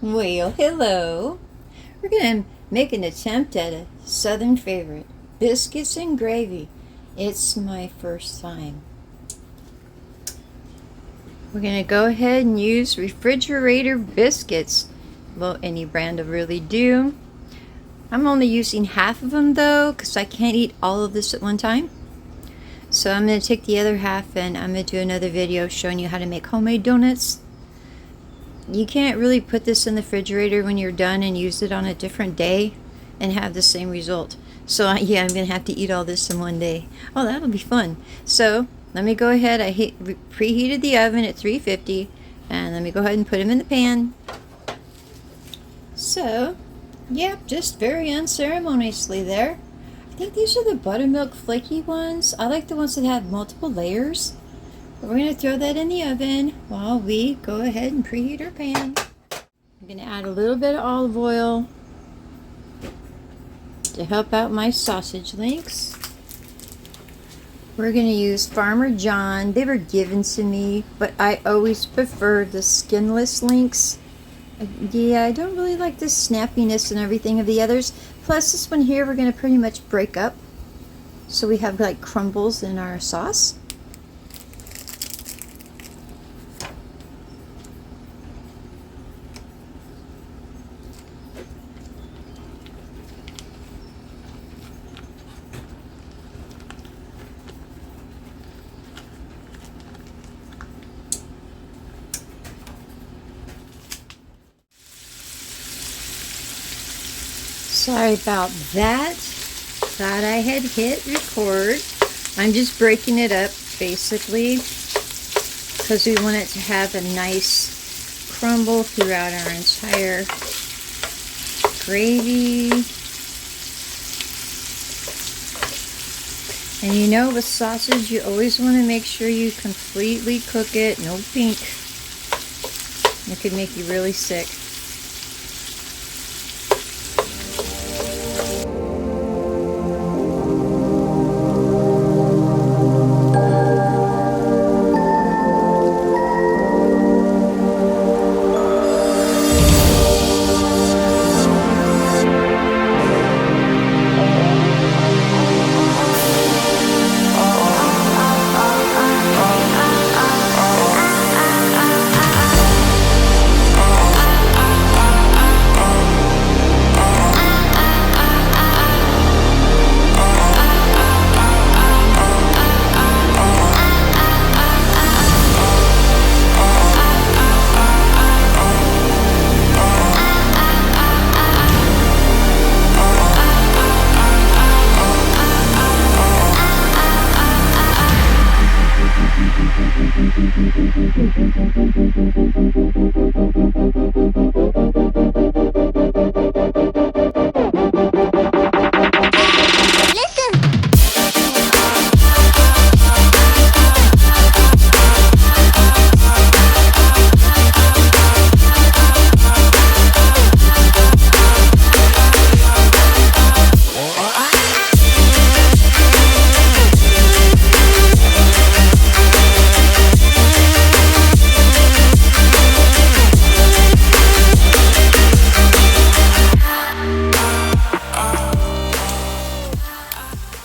Well, hello. We're going to make an attempt at a southern favorite, biscuits and gravy. It's my first time. We're going to go ahead and use refrigerator biscuits. Well, any brand will really do. I'm only using half of them though, because I can't eat all of this at one time. So I'm going to take the other half and I'm going to do another video showing you how to make homemade donuts. You can't really put this in the refrigerator when you're done and use it on a different day and have the same result. So yeah, I'm going to have to eat all this in one day. Oh, that'll be fun. So let me go ahead. I preheated the oven at 350 and let me go ahead and put them in the pan. So, yeah, just very unceremoniously there. I think these are the buttermilk flaky ones. I like the ones that have multiple layers. We're going to throw that in the oven while we go ahead and preheat our pan. I'm going to add a little bit of olive oil to help out my sausage links. We're going to use Farmer John. They were given to me, but I always prefer the skinless links. Yeah, I don't really like the snappiness and everything of the others. Plus this one here we're going to pretty much break up so we have like crumbles in our sauce. Sorry about that. Thought I had hit record. I'm just breaking it up basically because we want it to have a nice crumble throughout our entire gravy. And you know, with sausage you always want to make sure you completely cook it, no pink. It could make you really sick.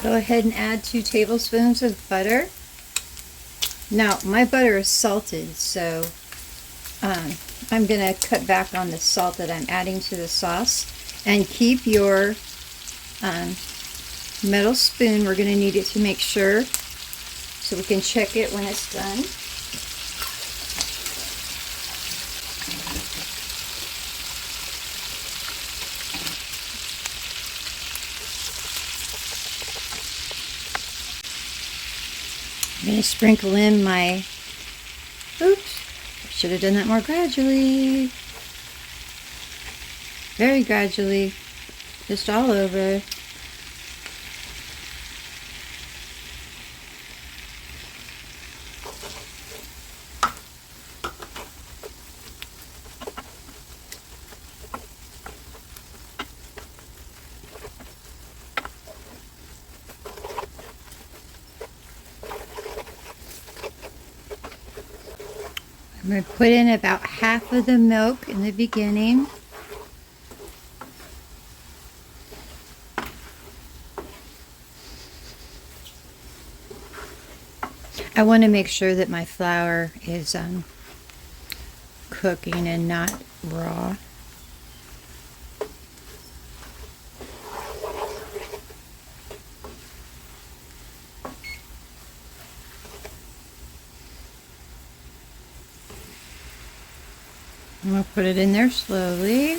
Go ahead and add 2 tablespoons of butter. Now, my butter is salted, so I'm going to cut back on the salt that I'm adding to the sauce. And keep your metal spoon. We're going to need it to make sure, so we can check it when it's done. I'm going to sprinkle in my, oops, I should have done that more gradually. Very gradually, just all over. I'm going to put in about half of the milk in the beginning. I want to make sure that my flour is cooking and not raw. I'm going to put it in there slowly.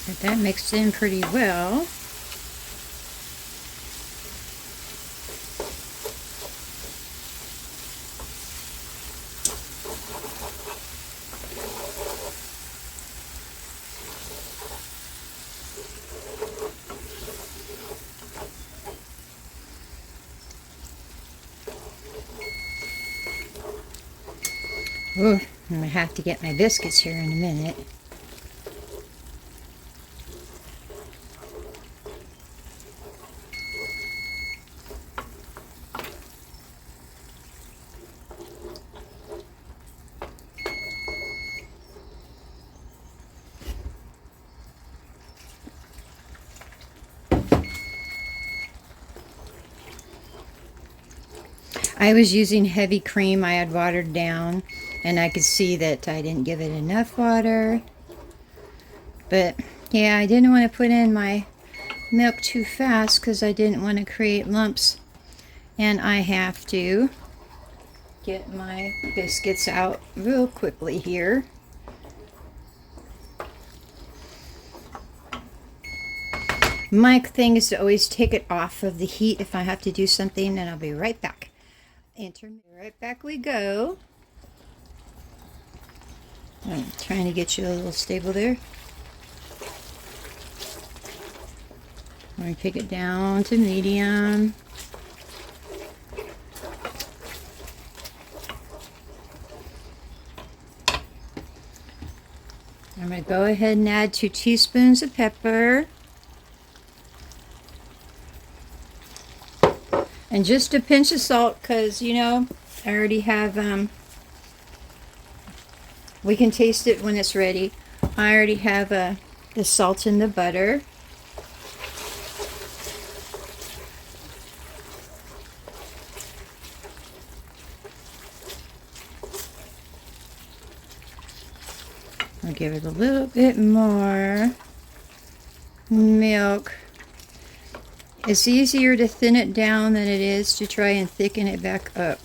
Get that mixed in pretty well. Ooh, I'm going to have to get my biscuits here in a minute. I was using heavy cream I had watered down, and I could see that I didn't give it enough water. But yeah, I didn't want to put in my milk too fast because I didn't want to create lumps. And I have to get my biscuits out real quickly here. My thing is to always take it off of the heat if I have to do something, and I'll be right back. Right back we go. I'm trying to get you a little stable there. I'm going to take it down to medium. I'm going to go ahead and add 2 teaspoons of pepper. And just a pinch of salt, because, you know, I already have, we can taste it when it's ready. I already have the salt in the butter. I'll give it a little bit more milk. It's easier to thin it down than it is to try and thicken it back up.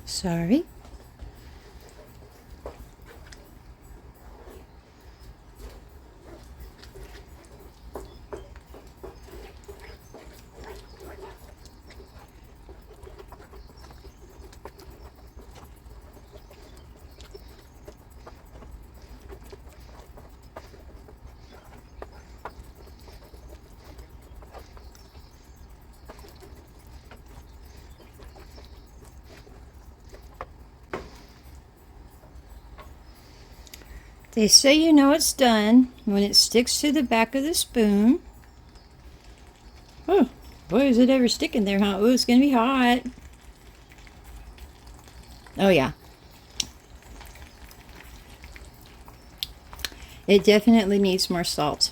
Sorry. They say you know it's done when it sticks to the back of the spoon. Oh, boy, is it ever sticking there, huh? Oh, it's going to be hot. Oh, yeah. It definitely needs more salt.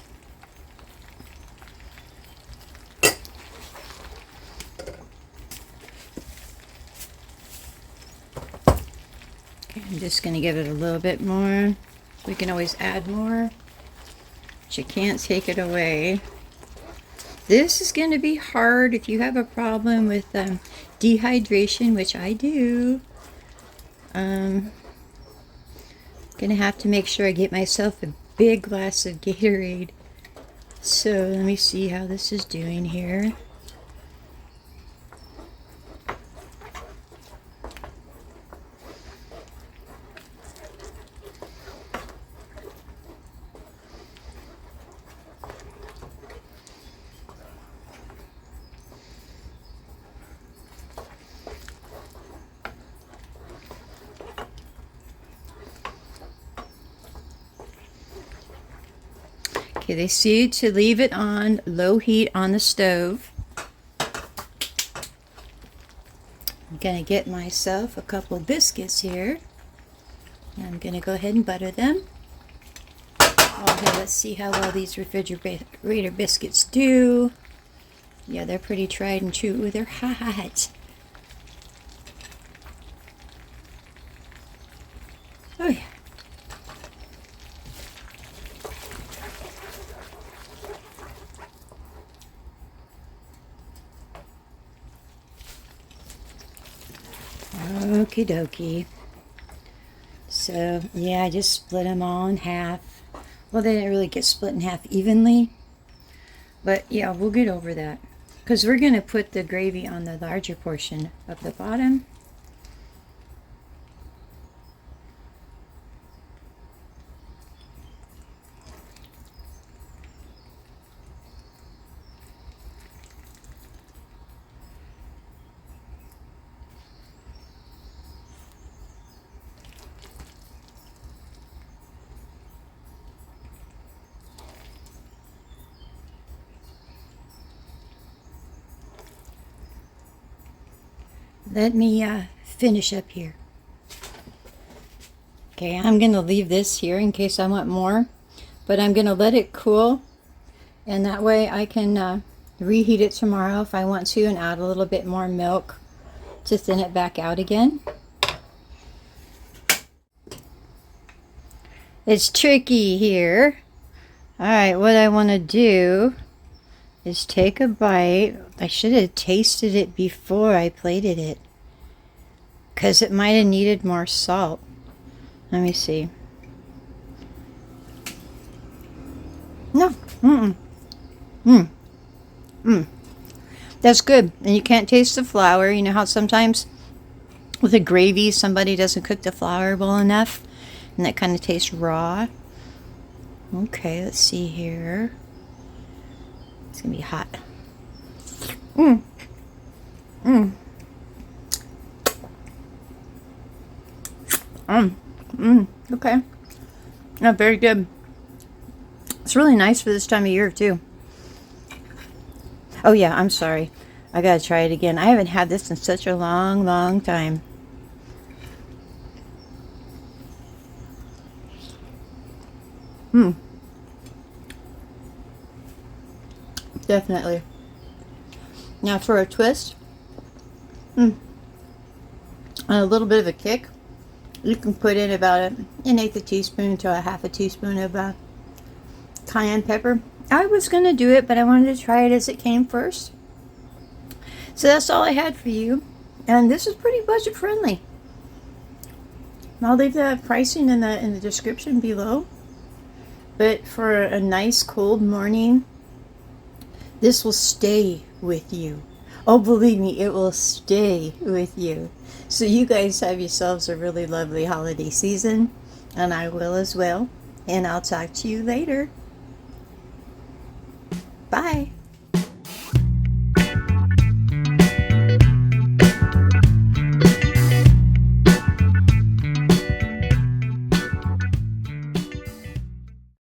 I'm just going to give it a little bit more. We can always add more, but you can't take it away. This is going to be hard if you have a problem with dehydration, which I do. Going to have to make sure I get myself a big glass of Gatorade. So let me see how this is doing here. Okay, they see to leave it on low heat on the stove. I'm gonna get myself a couple biscuits here. I'm gonna go ahead and butter them. Okay, let's see how well these refrigerator biscuits do. Yeah, they're pretty tried and true. Ooh, they're hot. Oh yeah. Okie dokie. So, yeah, I just split them all in half. Well, they didn't really get split in half evenly. But, yeah, we'll get over that. Because we're going to put the gravy on the larger portion of the bottom. Let me finish up here. Okay, I'm going to leave this here in case I want more. But I'm going to let it cool. And that way I can reheat it tomorrow if I want to and add a little bit more milk to thin it back out again. It's tricky here. Alright, what I want to do is take a bite. I should have tasted it before I plated it, because it might have needed more salt. Let me see. No. That's good. And you can't taste the flour. You know how sometimes with a gravy somebody doesn't cook the flour well enough and that kind of tastes raw. Okay, let's see here. It's gonna be hot. Okay. Yeah, very good. It's really nice for this time of year too. Oh yeah, I'm sorry. I gotta try it again. I haven't had this in such a long time. Definitely. Now for a twist, and a little bit of a kick, you can put in about an eighth a teaspoon to a half a teaspoon of cayenne pepper. I was going to do it, but I wanted to try it as it came first. So that's all I had for you. And this is pretty budget friendly. I'll leave the pricing in the description below. But for a nice cold morning, this will stay with you. Oh, believe me, it will stay with you. So you guys have yourselves a really lovely holiday season, and I will as well. And I'll talk to you later. Bye.